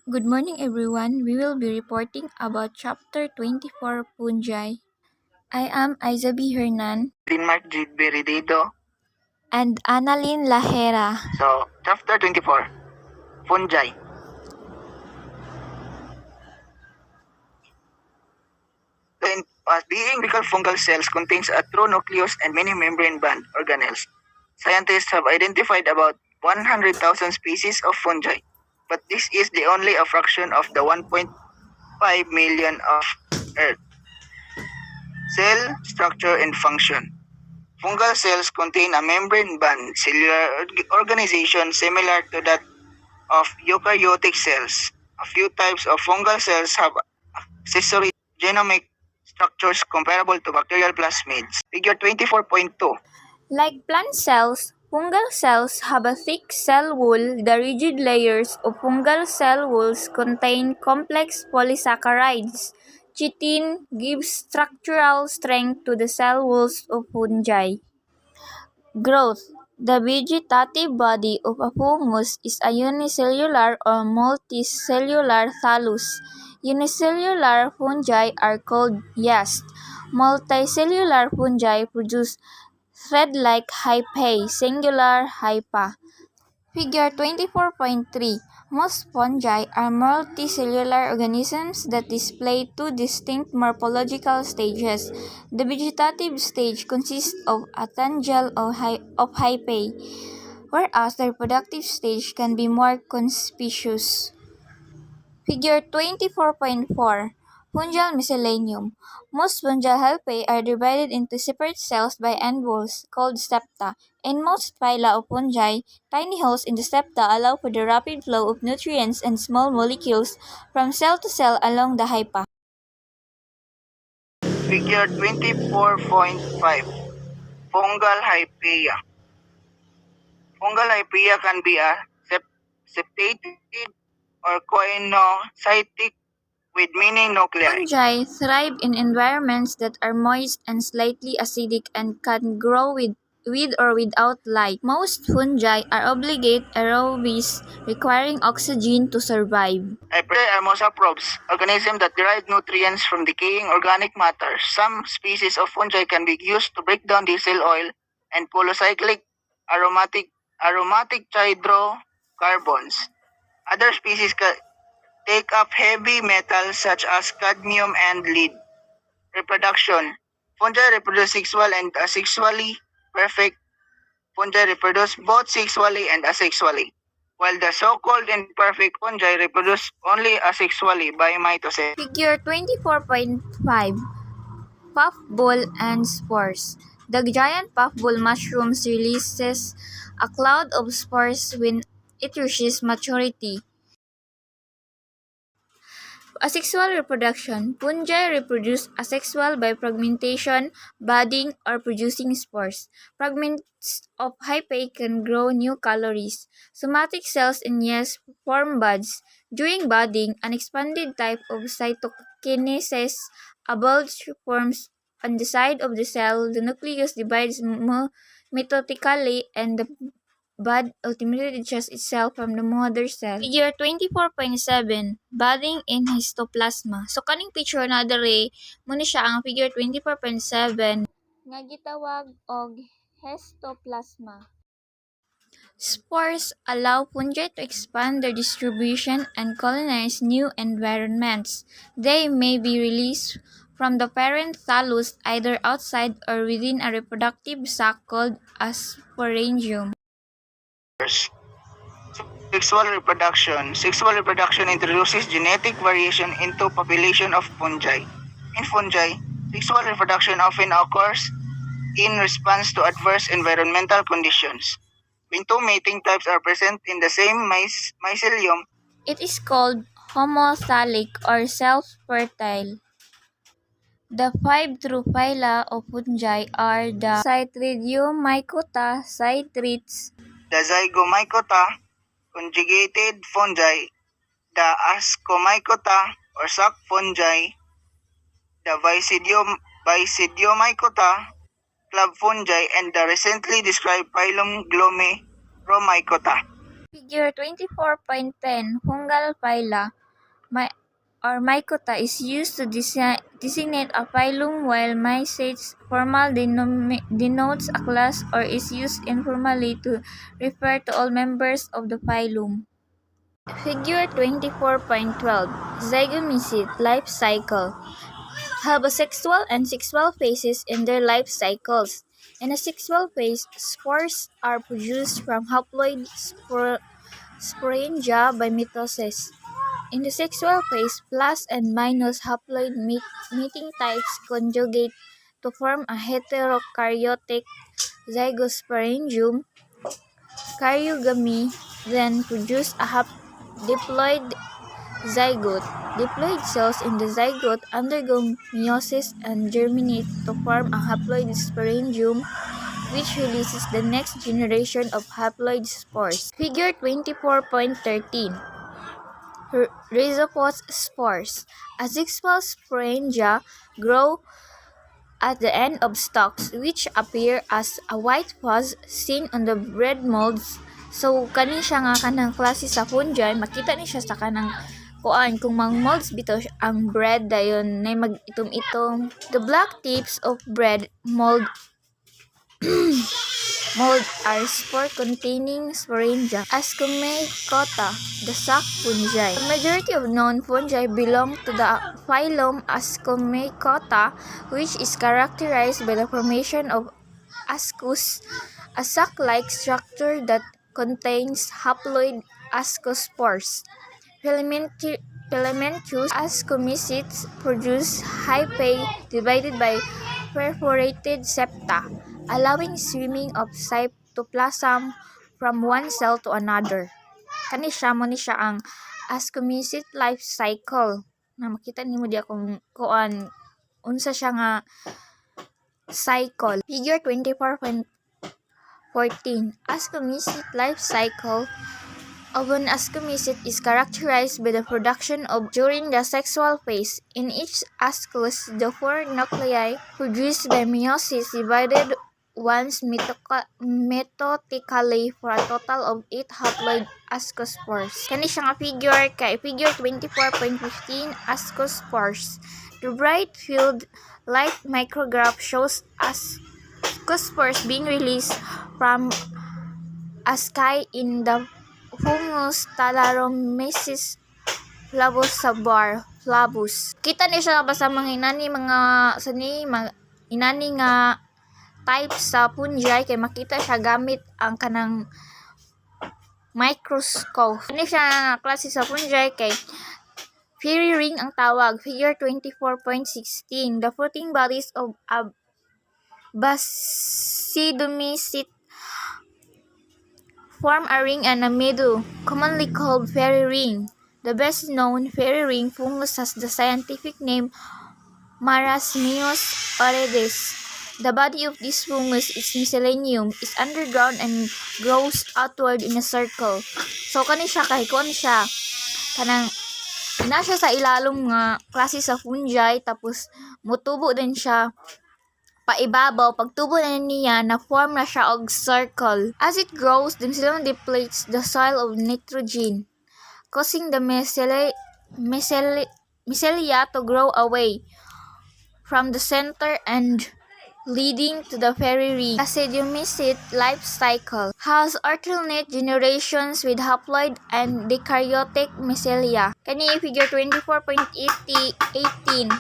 Good morning, everyone. We will be reporting about Chapter 24 Fungi. I am Isabi Hernan Denmark G. Beridedo. and Annalyn Lahera. So, chapter 24, fungi. Being fungal cells contains a true nucleus and many membrane-bound organelles. Scientists have identified about 100,000 species of fungi, but this is the only a fraction of the 1.5 million of Earth. Cell structure and function. Fungal cells contain a membrane-bound cellular organization similar to that of eukaryotic cells. A few types of fungal cells have accessory genomic structures comparable to bacterial plasmids. Figure 24.2. Like plant cells, fungal cells have a thick cell wall. The rigid layers of fungal cell walls contain complex polysaccharides. Chitin gives structural strength to the cell walls of fungi. Growth. The vegetative body of a fungus is a unicellular or multicellular thallus. Unicellular fungi are called yeast. Multicellular fungi produce thread-like hyphae, singular hypa. Figure 24.3. Most fungi are multicellular organisms that display two distinct morphological stages. The vegetative stage consists of a tangel of hyphae, whereas the reproductive stage can be more conspicuous. Figure 24.4. Fungal miscellaneum. Most fungal hyphae are divided into separate cells by end walls, called septa. In most phyla of fungi, tiny holes in the septa allow for the rapid flow of nutrients and small molecules from cell to cell along the hypha. Figure 24.5. Fungal hyphaea. Fungal hyphaea can be a septated or coinocytic with many nuclei. Fungi thrive in environments that are moist and slightly acidic and can grow with or without light. Most fungi are obligate aerobes, requiring oxygen to survive. Hyphaea are mosaprobes, organisms that derive nutrients from decaying organic matter. Some species of fungi can be used to break down diesel oil and polycyclic aromatic hydrocarbons. Other species take up heavy metals such as cadmium and lead. Reproduction. Fungi reproduce sexual and asexually. Perfect fungi reproduce both sexually and asexually, while the so-called imperfect fungi reproduce only asexually by mitosis. Figure 24.5. Puffball and spores. The giant puffball mushrooms releases a cloud of spores when it reaches maturity. Asexual reproduction. Fungi reproduce asexual by fragmentation, budding, or producing spores. Fragments of hyphae can grow new calories. Somatic cells in yeast form buds. During budding, an expanded type of cytokinesis, a bulge forms on the side of the cell. The nucleus divides mitotically, and the bud ultimately detaches itself from the mother cell. Figure 24.7, budding in histoplasma. So kaning picture na dere mo ni siya ang figure 24.7 nga gitawag og histoplasma. Spores allow fungi to expand their distribution and colonize new environments. They may be released from the parent thallus either outside or within a reproductive sac called a sporangium. Sexual reproduction. Sexual reproduction introduces genetic variation into population of fungi. In fungi, sexual reproduction often occurs in response to adverse environmental conditions. When two mating types are present in the same mycelium, It is called homothallic or self-fertile. The five true phyla of fungi are the Cytridiomycota, Cytrids, the Zygomycota, conjugated fungi, the Ascomycota or sac fungi, the Basidiomycota, club fungi, and the recently described phylum Glomeromycota. Figure 24.10 Fungal phyla or mycota is used to designate a phylum, while mycetes formal denotes a class or is used informally to refer to all members of the phylum. Figure 24.12 Zygomycete life cycle have a sexual and sexual phases in their life cycles. In a sexual phase, spores are produced from haploid sporangia by mitosis. In the sexual phase, plus and minus haploid mating types conjugate to form a heterokaryotic zygosporangium. Karyogamy then produce a diploid zygote. Diploid cells in the zygote undergo meiosis and germinate to form a haploid sporangium, which releases the next generation of haploid spores. Figure 24.13 Rhizopus spores. Asexual sporangia grow at the end of stalks, which appear as a white fuzz seen on the bread molds. So kani siya nga kanang klase sa fungi, makita ni siya sa kanang kuan kung mang molds bitaw ang bread dayon nay mag-itom-itom. The black tips of bread mold are spore-containing sporangia. Ascomycota, the sac fungi. The majority of known fungi belong to the phylum Ascomycota, which is characterized by the formation of ascus, a sac-like structure that contains haploid ascospores. Filamentous ascomycetes produce hyphae divided by perforated septa, allowing swimming of cytoplasm from one cell to another. Kani siya mo ni siya ang ascomycete life cycle. Na makita nimo di akong kuan unsa siya nga cycle. Figure 24.14 Ascomycete life cycle of an ascomycete is characterized by the production of during the sexual phase. In each ascus, the four nuclei produced by meiosis divided once mitotically for a total of 8 haploid ascospores. Kani siya nga figure kay figure 24.15 ascospores. The bright field light micrograph shows ascospores being released from asci in the fungus Talaromyces flavus. Kita ni siya ba sa mga inani nga type sa fungi kay makita siya gamit ang kanang microscope. Ini siya klase sa fungi kay fairy ring ang tawag. Figure 24.16 The fruiting bodies of a Basidomycete form a ring and a meadow, commonly called fairy ring. The best known fairy ring fungus has the scientific name Marasmius oredes. The body of this fungus is miscellaneum, is underground and grows outward in a circle. So kani siya kay kon siya kanang ina siya sa ilalom nga klase sa fungi tapos mutubo din siya paibabaw. Pagtubo na niya, na-form na siya og circle. As it grows, the mycelium depletes the soil of nitrogen, causing the mycelia to grow away from the center and leading to the fairy ring. Basidomycete life cycle has alternate generations with haploid and eukaryotic mycelia. Kani figure 24.18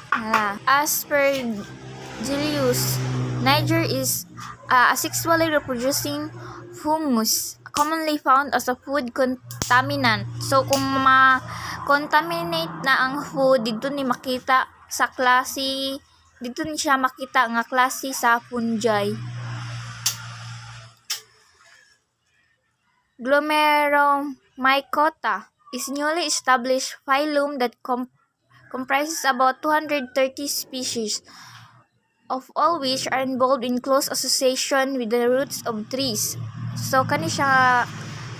Aspergillus niger is a sexually reproducing fungus commonly found as a food contaminant. So kung ma-contaminate na ang food, dito ni makita sa klase, dito ni siya makita nga klase sa fungi. Glomeromycota is newly established phylum that comprises about 230 species, of all which are involved in close association with the roots of trees. So kani siya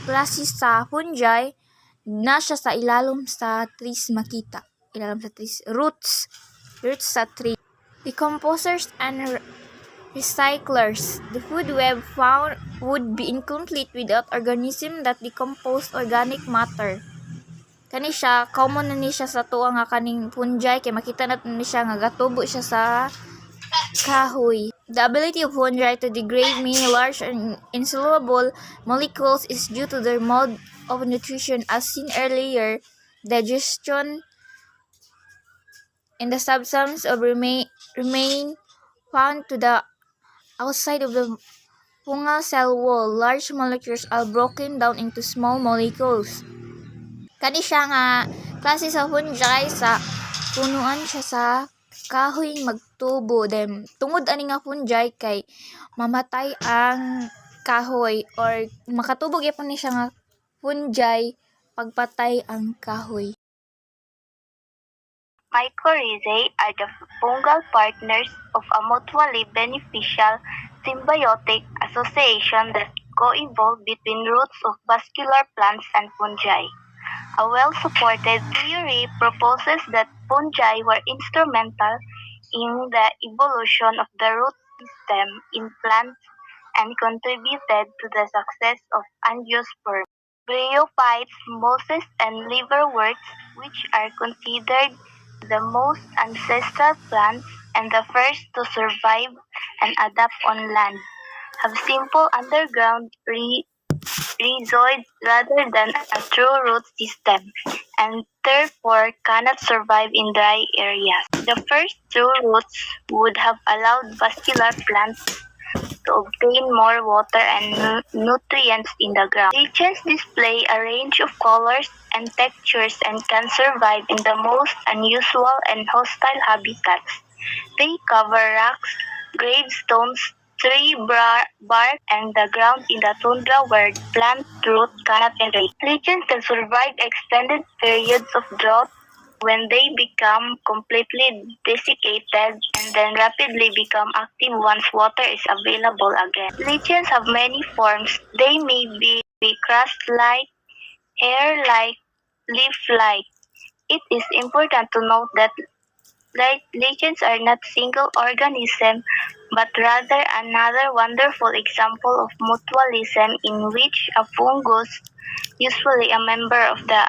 klase sa fungi na siya sa ilalom sa trees makita. Ilalom sa trees, roots sa tree. Decomposers and Recyclers. The food web found would be incomplete without organisms that decompose organic matter. Kani siya, common na ni siya sa tuwa nga kaning fungi, kay makita natin ni siya nga gatubo siya sa kahoy. The ability of fungi to degrade many large and insoluble molecules is due to their mode of nutrition as seen earlier. Digestion in the substance of remain found to the outside of the fungal cell wall. Large molecules are broken down into small molecules. Kani siya nga klase sa fungi sa punuan siya sa kahoy magtubo. Then tungod ani nga fungi kay mamatay ang kahoy or makatubog yapon ni siya nga fungi pagpatay ang kahoy. Mycorrhizae are the fungal partners of a mutually beneficial symbiotic association that co-evolve between roots of vascular plants and fungi. A well-supported theory proposes that fungi were instrumental in the evolution of the root system in plants and contributed to the success of angiosperms, bryophytes, mosses, and liverworts, which are considered the most ancestral plants and the first to survive and adapt on land, have simple underground rhizoids rather than a true root system, and therefore cannot survive in dry areas. The first true roots would have allowed vascular plants to obtain more water and nutrients in the ground. Lichens display a range of colors and textures and can survive in the most unusual and hostile habitats. They cover rocks, gravestones, tree bark, and the ground in the tundra where plant roots cannot penetrate. Lichens can survive extended periods of drought when they become completely desiccated and then rapidly become active once water is available again. Lichens have many forms. They may be crust-like, hair-like, leaf-like. It is important to note that lichens are not single organisms, but rather another wonderful example of mutualism in which a fungus, usually a member of the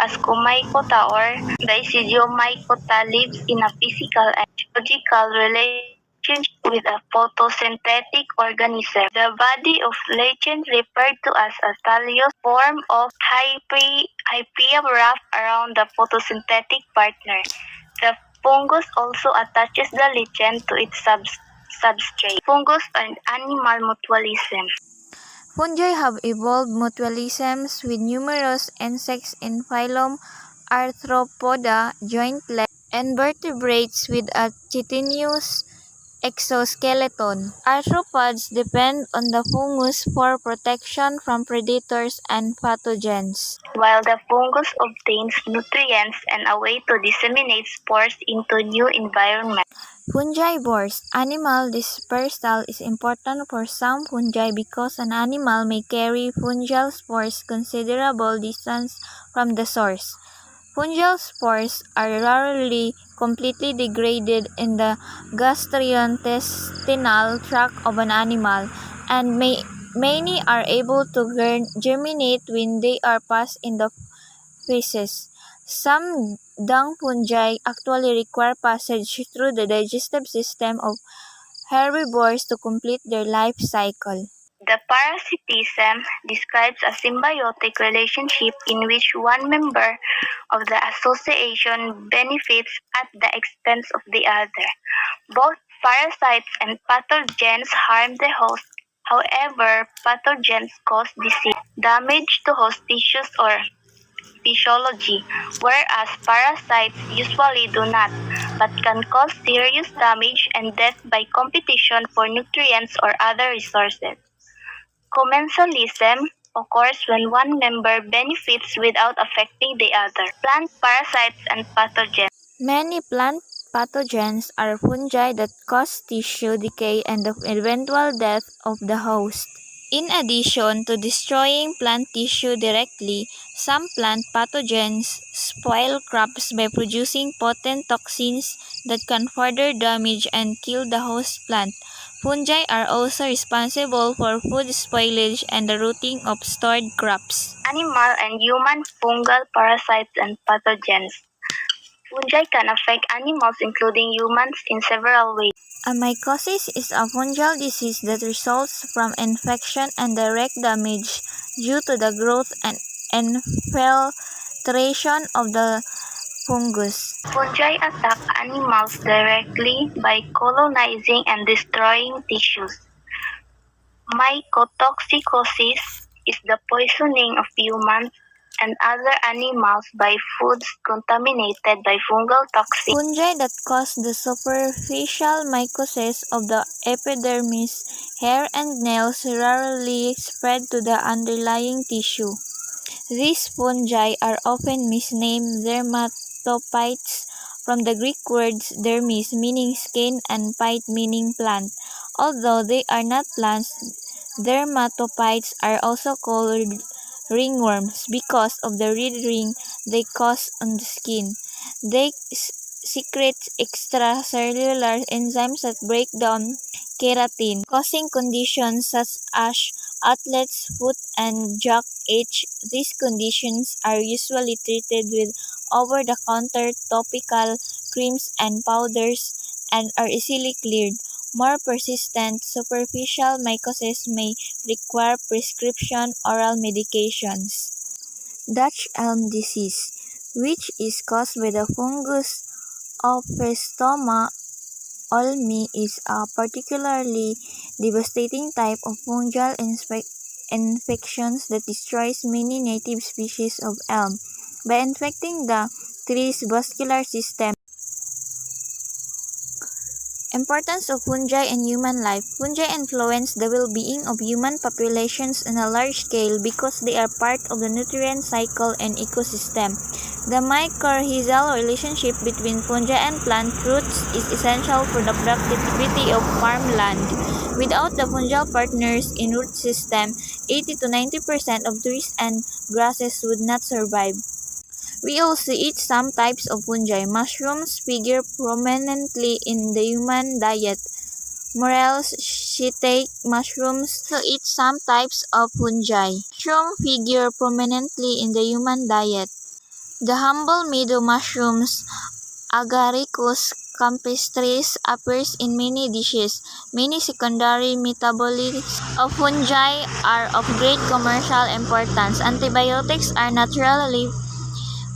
Ascomycota or the Isidiomycota, lives in a physical and geological relationship with a photosynthetic organism. The body of lichen, referred to as a thallus, form of hyphaea wrap around the photosynthetic partner. The fungus also attaches the lichen to its substrate. Fungus and animal mutualism. Fungi have evolved mutualisms with numerous insects in phylum Arthropoda, joint-legged, and vertebrates with a chitinous exoskeleton. Arthropods depend on the fungus for protection from predators and pathogens, while the fungus obtains nutrients and a way to disseminate spores into new environments. Fungivores. Animal dispersal is important for some fungi because an animal may carry fungal spores considerable distance from the source. Fungal spores are rarely completely degraded in the gastrointestinal tract of an animal, and many are able to germinate when they are passed in the feces. Some dung fungi actually require passage through the digestive system of herbivores to complete their life cycle. The parasitism describes a symbiotic relationship in which one member of the association benefits at the expense of the other. Both parasites and pathogens harm the host. However, pathogens cause disease, damage to host tissues or physiology, whereas parasites usually do not, but can cause serious damage and death by competition for nutrients or other resources. Commensalism occurs when one member benefits without affecting the other. Plant parasites and pathogens. Many plant pathogens are fungi that cause tissue decay and the eventual death of the host. In addition to destroying plant tissue directly, some plant pathogens spoil crops by producing potent toxins that can further damage and kill the host plant. Fungi are also responsible for food spoilage and the rotting of stored crops. Animal and human fungal parasites and pathogens. Fungi can affect animals, including humans, in several ways. A mycosis is a fungal disease that results from infection and direct damage due to the growth and infiltration of the fungus. Fungi attack animals directly by colonizing and destroying tissues. Mycotoxicosis is the poisoning of humans and other animals by foods contaminated by fungal toxins. Fungi that cause the superficial mycosis of the epidermis, hair, and nails rarely spread to the underlying tissue. These fungi are often misnamed dermatophytes from the Greek words dermis meaning skin and phyte meaning plant. Although they are not plants, dermatophytes are also called ringworms because of the red ring they cause on the skin. They secrete extracellular enzymes that break down keratin, causing conditions such as athlete's foot and jock itch. These conditions are usually treated with over-the-counter topical creams and powders and are easily cleared. More persistent superficial mycosis may require prescription oral medications. Dutch elm disease, which is caused by the fungus Opistoma olmi, is a particularly devastating type of fungal infections that destroys many native species of elm by infecting the tree's vascular system. Importance of fungi in human life. Fungi influence the well-being of human populations on a large scale because they are part of the nutrient cycle and ecosystem. The mycorrhizal relationship between fungi and plant roots is essential for the productivity of farmland. Without the fungal partners in root system, 80 to 90% of trees and grasses would not survive. We also eat some types of fungi. Mushrooms figure prominently in the human diet. Morels, shiitake mushrooms also eat some types of fungi. Mushrooms figure prominently in the human diet. The humble meadow mushrooms, Agaricus campestris, appears in many dishes. Many secondary metabolites of fungi are of great commercial importance. Antibiotics are naturally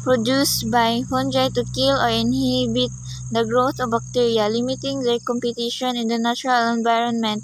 produced by fungi to kill or inhibit the growth of bacteria, limiting their competition in the natural environment.